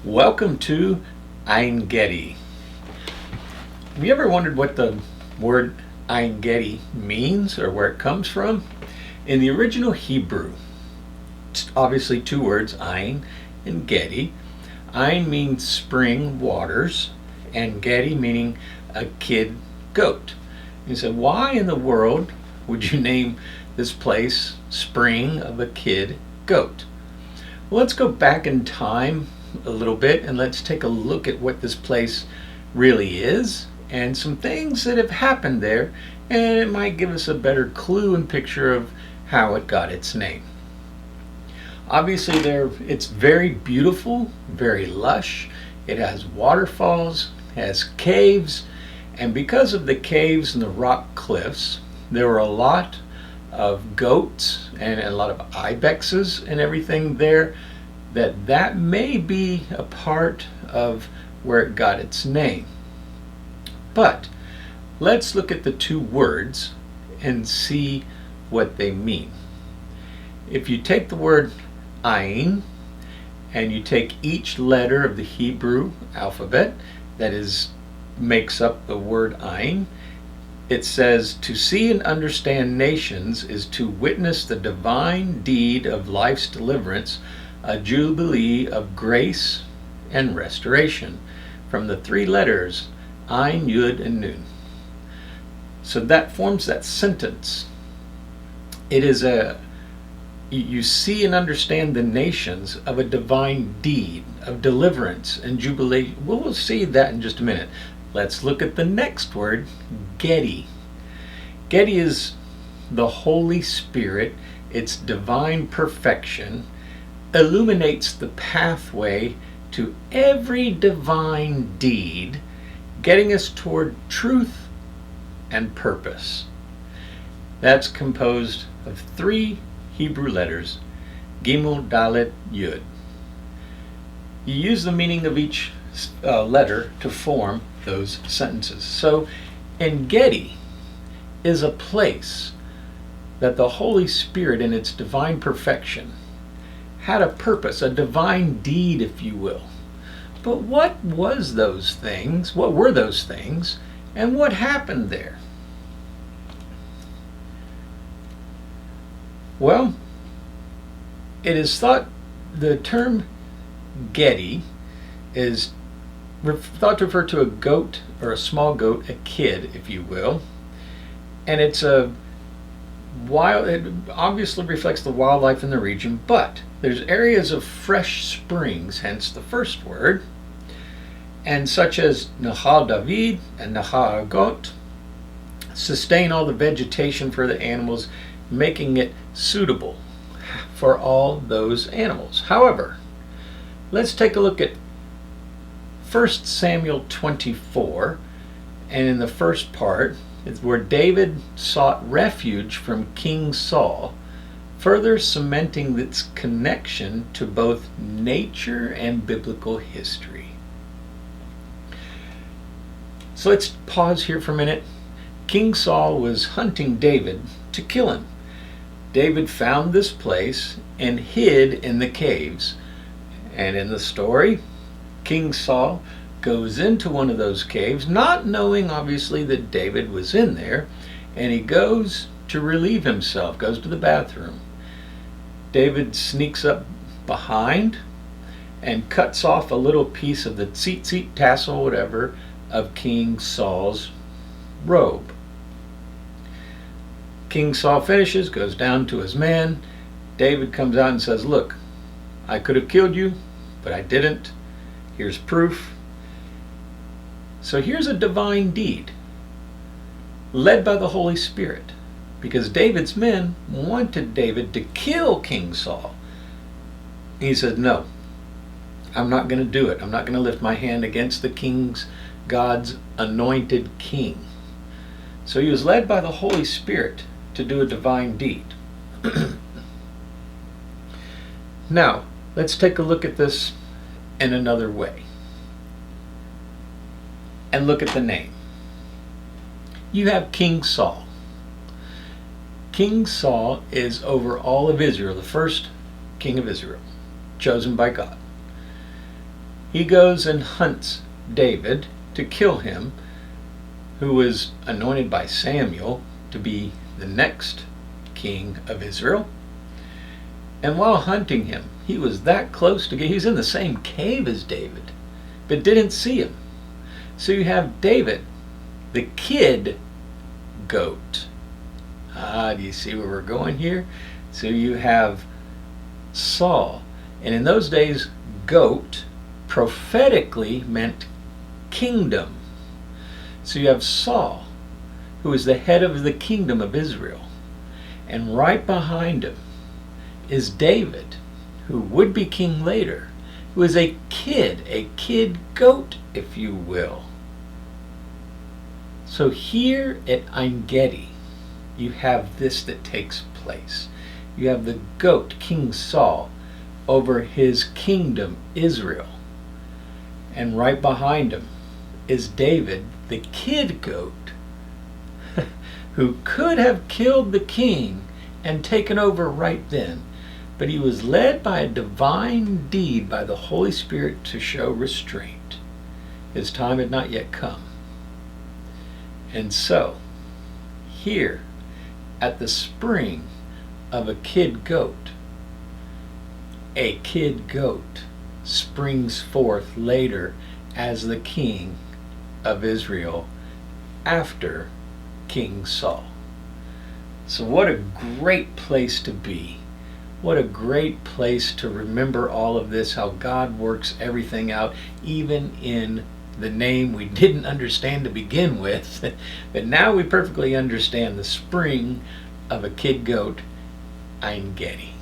Welcome to Ein Gedi. Have you ever wondered what the word Ein Gedi means or where it comes from? In the original Hebrew, it's obviously two words, Ein and Gedi. Ein means spring waters, and Gedi meaning a kid goat. You said, why in the world would you name this place Spring of a Kid Goat? Well, let's go back in time a little bit and let's take a look at what this place really is and some things that have happened there, and it might give us a better clue and picture of how it got its name. Obviously it's very beautiful, very lush. It has waterfalls, has caves, and because of the caves and the rock cliffs, there were a lot of goats and a lot of ibexes and everything there, that may be a part of where it got its name. But let's look at the two words and see what they mean. If you take the word Ein and you take each letter of the Hebrew alphabet that makes up the word Ein, it says, to see and understand nations is to witness the divine deed of life's deliverance, a jubilee of grace and restoration, from the three letters Ein, Yud, and Nun. So that forms that sentence. It is you see and understand the nations of a divine deed of deliverance and jubilee. We'll see that in just a minute. Let's look at the next word, Gedi. Gedi is the Holy Spirit. Its divine perfection illuminates the pathway to every divine deed, getting us toward truth and purpose. That's composed of three Hebrew letters, Gimel, Dalet, Yud. You use the meaning of each letter to form those sentences. So, En Gedi is a place that the Holy Spirit in its divine perfection had a purpose, a divine deed, if you will. But what was those things? What were those things? And what happened there? Well, it is thought the term Gedi is thought to refer to a goat or a small goat, a kid, if you will. And it obviously reflects the wildlife in the region, but there's areas of fresh springs, hence the first word, and such as Nahal David and Nahal Agot sustain all the vegetation for the animals, making it suitable for all those animals. However, let's take a look at 1 Samuel 24, and in the first part, it's where David sought refuge from King Saul, further cementing its connection to both nature and biblical history. So let's pause here for a minute. King Saul was hunting David to kill him. David found this place and hid in the caves. And in the story, King Saul goes into one of those caves, not knowing obviously that David was in there, and he goes to relieve himself, goes to the bathroom. David sneaks up behind and cuts off a little piece of the tzitzit, tassel, whatever, of King Saul's robe. King Saul finishes, goes down to his man. David comes out and says, look, I could have killed you, but I didn't. Here's proof. So here's a divine deed led by the Holy Spirit, because David's men wanted David to kill King Saul. He said, no, I'm not going to do it. I'm not going to lift my hand against the God's anointed king. So he was led by the Holy Spirit to do a divine deed. Now, let's take a look at this in another way. And look at the name. You have King Saul. King Saul is over all of Israel, the first king of Israel, chosen by God. he goes and hunts David to kill him, who was anointed by Samuel to be the next king of Israel. And while hunting him, he was that close to he was in the same cave as David, but didn't see him. So you have David, the kid goat. Do you see where we're going here? So you have Saul, and in those days, goat prophetically meant kingdom. So you have Saul, who is the head of the kingdom of Israel, and right behind him is David, who would be king later, who is a kid goat, if you will. So here at Ein Gedi, you have this that takes place. You have the goat, King Saul, over his kingdom, Israel. And right behind him is David, the kid goat, who could have killed the king and taken over right then. But he was led by a divine deed by the Holy Spirit to show restraint. His time had not yet come. And so, here, at the spring of a kid goat springs forth later as the king of Israel after King Saul. So what a great place to be. What a great place to remember all of this, how God works everything out, even in the name we didn't understand to begin with, but now we perfectly understand the spring of a kid goat, Ein Gedi.